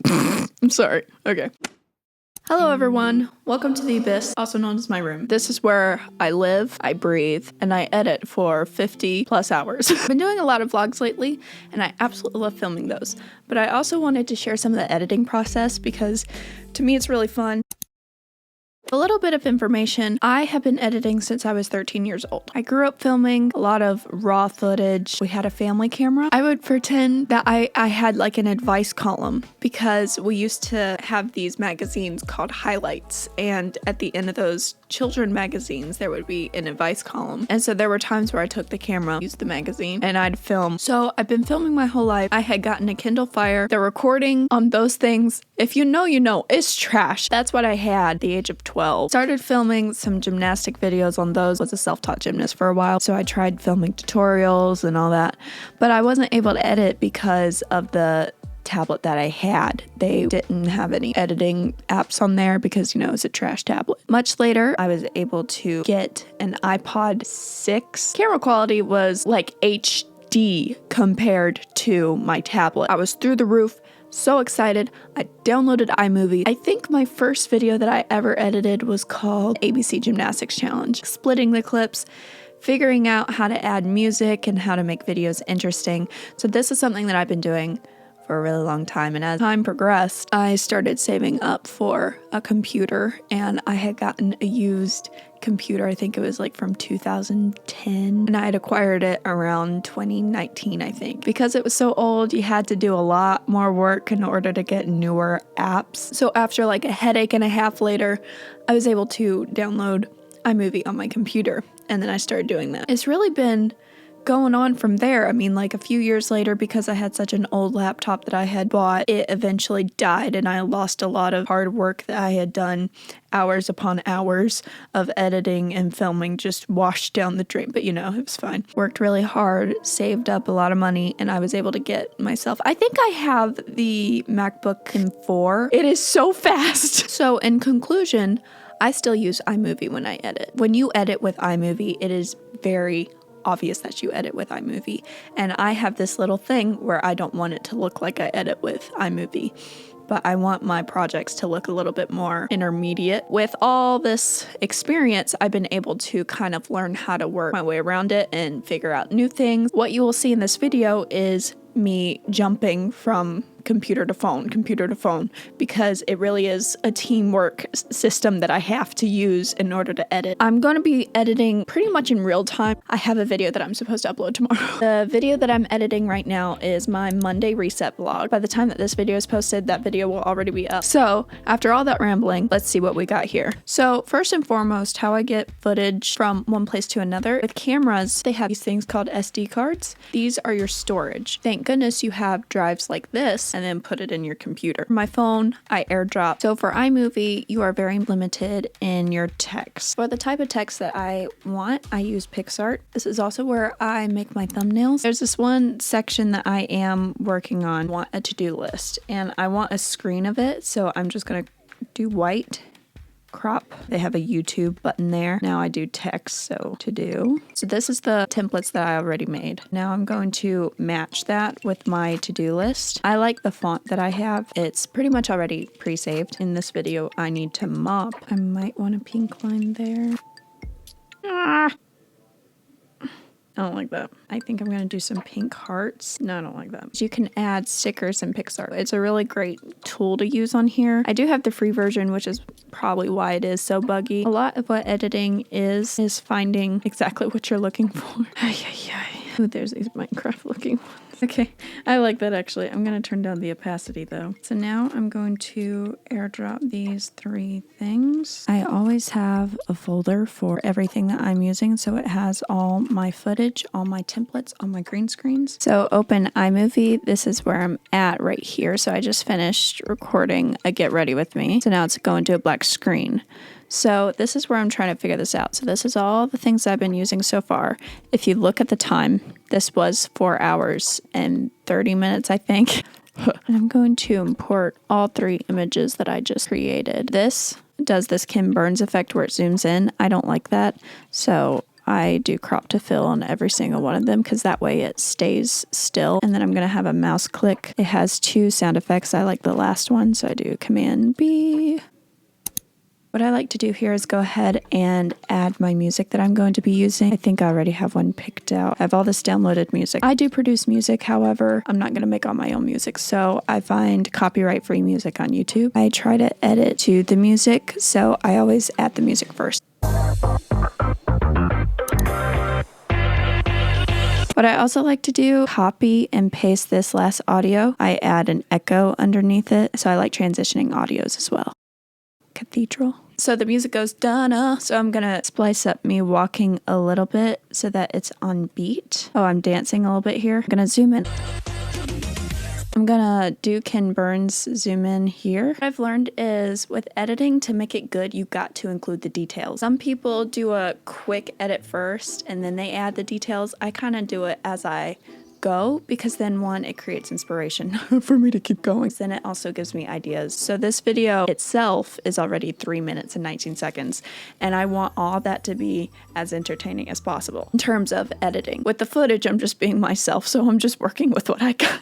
I'm sorry. Okay. Hello everyone, welcome to the Abyss, also known as my room. This is where I live, I breathe, and I edit for 50 plus hours. I've been doing a lot of vlogs lately, and I absolutely love filming those. But I also wanted to share some of the editing process because to me it's really fun. A little bit of information, I have been editing since I was 13 years old. I grew up filming a lot of raw footage. We had a family camera. I would pretend that I had like an advice column because we used to have these magazines called highlights, and at the end of those children magazines there would be an advice column. And so there were times where I took the camera, used the magazine, and I'd film. So I've been filming my whole life. I had gotten a Kindle Fire. The recording on those things, if you know, you know, it's trash. That's what I had at the age of 12. Started filming some gymnastic videos on those. Was a self-taught gymnast for a while, so I tried filming tutorials and all that, but I wasn't able to edit because of the tablet that I had. They didn't have any editing apps on there because, you know, it's a trash tablet. Much later, I was able to get an iPod 6. Camera quality was like HD compared to my tablet. I was through the roof. So excited. I downloaded iMovie. I think my first video that I ever edited was called ABC Gymnastics Challenge. Splitting the clips, figuring out how to add music and how to make videos interesting. So this is something that I've been doing for a really long time, and as time progressed, I started saving up for a computer, and I had gotten a used computer. I think it was like from 2010, and I had acquired it around 2019, I think. Because it was so old, you had to do a lot more work in order to get newer apps. So after like a headache and a half later, I was able to download iMovie on my computer, and then I started doing that. It's really been going on from there. I mean, like a few years later, because I had such an old laptop that I had bought, it eventually died, and I lost a lot of hard work that I had done. Hours upon hours of editing and filming just washed down the drain, but you know, it was fine. Worked really hard, saved up a lot of money, and I was able to get myself, I think I have the MacBook M4. It is so fast. So in conclusion, I still use iMovie when I edit. When you edit with iMovie, it is very obvious that you edit with iMovie. And I have this little thing where I don't want it to look like I edit with iMovie, but I want my projects to look a little bit more intermediate. With all this experience, I've been able to kind of learn how to work my way around it and figure out new things. What you will see in this video is me jumping from computer to phone, because it really is a teamwork system that I have to use in order to edit. I'm going to be editing pretty much in real time. I have a video that I'm supposed to upload tomorrow. The video that I'm editing right now is my Monday reset vlog. By the time that this video is posted, that video will already be up. So after all that rambling, let's see what we got here. So first and foremost, how I get footage from one place to another. With cameras, they have these things called SD cards. These are your storage. Thank goodness you have drives like this, and then put it in your computer. My phone, I airdrop. So for iMovie, you are very limited in your text. For the type of text that I want, I use PixArt. This is also where I make my thumbnails. There's this one section that I am working on, want a to-do list, and I want a screen of it, so I'm just gonna do white. Crop. They have a YouTube button there. Now I do text, so to do. So this is the templates that I already made. Now I'm going to match that with my to-do list. I like the font that I have. It's pretty much already pre-saved. In this video, I need to mop. I might want a pink line there. I don't like that. I think I'm going to do some pink hearts. No, I don't like that. You can add stickers in PixArt. It's a really great tool to use on here. I do have the free version, which is probably why it is so buggy. A lot of what editing is finding exactly what you're looking for. Ooh, there's these Minecraft looking ones. Okay, I like that actually. I'm going to turn down the opacity though. So now I'm going to airdrop these 3 things. I always have a folder for everything that I'm using, so it has all my footage, all my templates, all my green screens. So open iMovie. This is where I'm at right here. So I just finished recording a Get Ready With Me. So now it's going to a black screen. So this is where I'm trying to figure this out. So this is all the things I've been using so far. If you look at the time, this was 4 hours and 30 minutes, I think. And I'm going to import all 3 images that I just created. This does this Ken Burns effect where it zooms in. I don't like that. So I do crop to fill on every single one of them because that way it stays still. And then I'm going to have a mouse click. It has 2 sound effects. I like the last one, so I do Command B. What I like to do here is go ahead and add my music that I'm going to be using. I think I already have one picked out. I have all this downloaded music. I do produce music, however, I'm not going to make all my own music, so I find copyright-free music on YouTube. I try to edit to the music, so I always add the music first. What I also like to do, copy and paste this last audio. I add an echo underneath it, so I like transitioning audios as well. Cathedral. So the music goes da-na, so I'm gonna splice up me walking a little bit so that it's on beat. Oh, I'm dancing a little bit here. I'm gonna zoom in. I'm gonna do Ken Burns zoom in here. What I've learned is with editing, to make it good, you got to include the details. Some people do a quick edit first and then they add the details. I kind of do it as I go because then one, it creates inspiration for me to keep going. Then it also gives me ideas. So this video itself is already 3 minutes and 19 seconds and I want all that to be as entertaining as possible in terms of editing. With the footage, I'm just being myself, so I'm just working with what I got.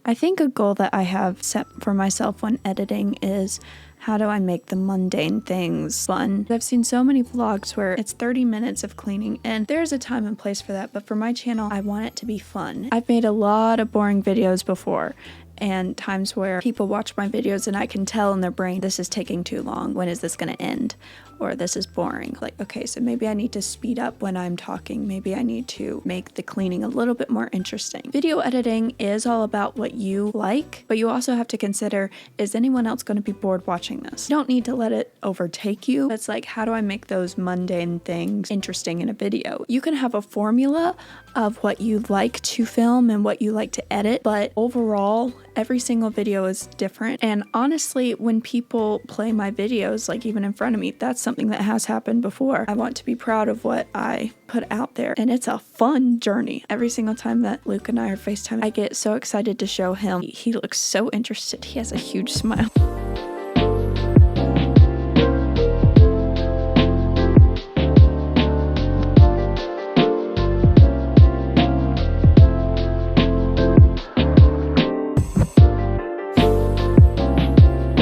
I think a goal that I have set for myself when editing is how do I make the mundane things fun? I've seen so many vlogs where it's 30 minutes of cleaning and there's a time and place for that, but for my channel, I want it to be fun. I've made a lot of boring videos before and times where people watch my videos and I can tell in their brain, this is taking too long. When is this going to end? Or this is boring. Like, okay, so maybe I need to speed up when I'm talking. Maybe I need to make the cleaning a little bit more interesting. Video editing is all about what you like, but you also have to consider, is anyone else going to be bored watching this? You don't need to let it overtake you. It's like, how do I make those mundane things interesting in a video? You can have a formula of what you like to film and what you like to edit, but overall, every single video is different. And honestly, when people play my videos, like even in front of me, that's something that has happened before. I want to be proud of what I put out there, and it's a fun journey. Every single time that Luke and I are FaceTime, I get so excited to show him. He looks so interested. He has a huge smile.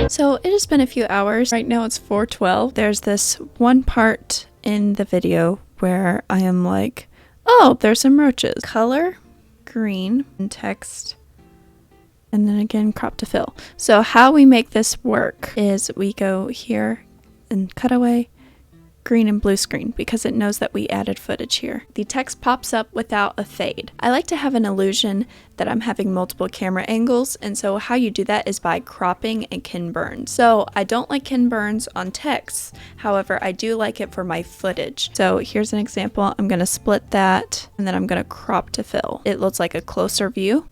So it has been a few hours. Right now it's 4:12. There's this one part in the video where I am like, oh, there's some roaches. Color, green, and text, and then again crop to fill. So how we make this work is we go here and cutaway, green and blue screen, because it knows that we added footage here. The text pops up without a fade. I like to have an illusion that I'm having multiple camera angles, and so how you do that is by cropping and Ken Burns. So I don't like Ken Burns on text, however I do like it for my footage. So here's an example. I'm going to split that and then I'm going to crop to fill. It looks like a closer view.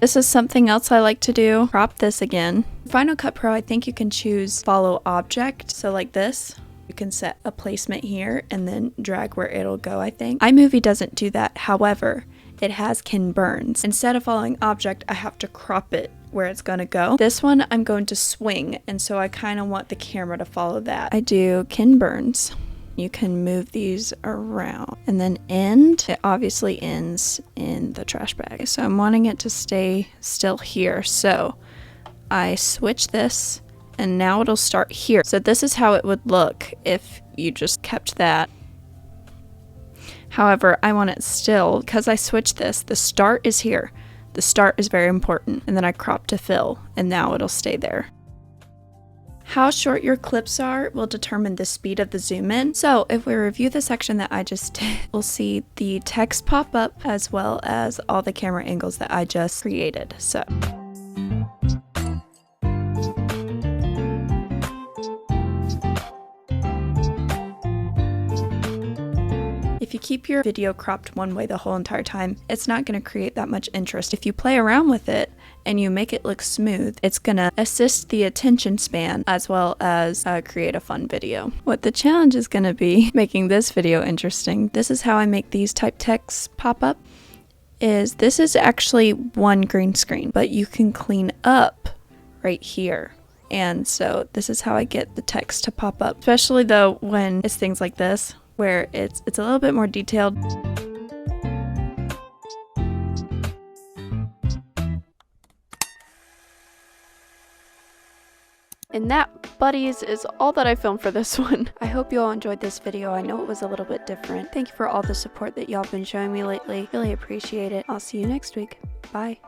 This is something else I like to do. Crop this again. Final Cut Pro, I think you can choose follow object, so like this. You can set a placement here and then drag where it'll go, I think. iMovie doesn't do that. However, it has Ken Burns. Instead of following object, I have to crop it where it's gonna go. This one, I'm going to swing, and so I kind of want the camera to follow that. I do Ken Burns. You can move these around. And then end, it obviously ends in the trash bag. So I'm wanting it to stay still here. So I switch this, and now it'll start here. So this is how it would look if you just kept that. However, I want it still, because I switched this, the start is here. The start is very important. And then I crop to fill, and now it'll stay there. How short your clips are will determine the speed of the zoom in. So if we review the section that I just did, we'll see the text pop up as well as all the camera angles that I just created. So if you keep your video cropped one way the whole entire time, it's not going to create that much interest. If you play around with it and you make it look smooth, it's going to assist the attention span as well as create a fun video. What the challenge is going to be making this video interesting. This is how I make these type texts pop up. This is actually one green screen, but you can clean up right here and so this is how I get the text to pop up, especially though when it's things like this where it's a little bit more detailed. And that, buddies, is all that I filmed for this one. I hope you all enjoyed this video. I know it was a little bit different. Thank you for all the support that y'all been showing me lately. Really appreciate it. I'll see you next week. Bye.